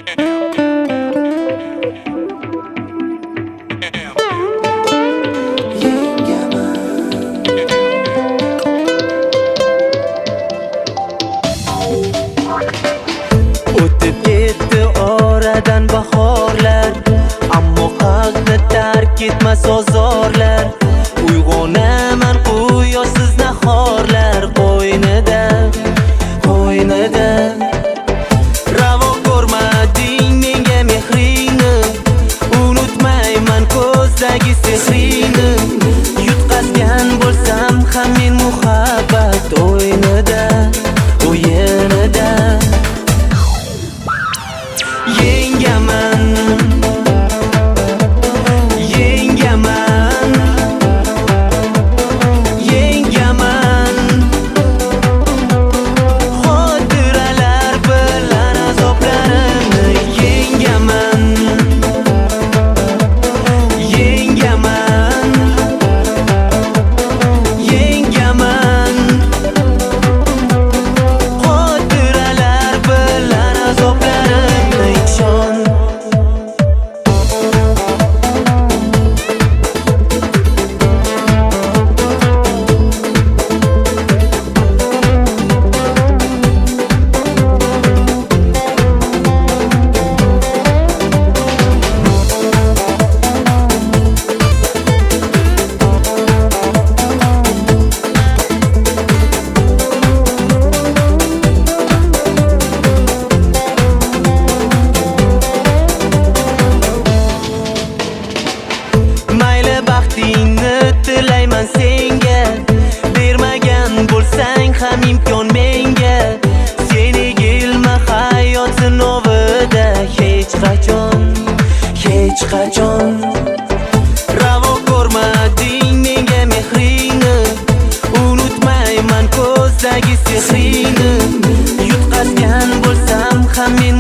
O'tib ketdi oradan bahorlar, ammo qalbni tark etmas ozorlar. Uyg'onaman quyoshsiz nahorlar qo'ynida, qo'ynida. Ravo ko'rmading menga mehringni, unutmayman ko'zdagi sehringni. Yutqazgan bo'lsam ham men muhabbat o'yinida, o'yinida. Yengaman, yengaman, yengaman. Xotiralar bilan azoblarimni yengaman, yengaman, yengaman. Xotiralar bilan azoblarimni ishon. Mayli baxtingni tilayman senga, bermagan bo'lsang ham imkon menga. Sen egilma hayot sinovida hech qachon, hech qachon. Ravo ko'rmading menga mehringni, unutmayman ko'zdagi sehringni. Yutqazgan bo'lsam ham men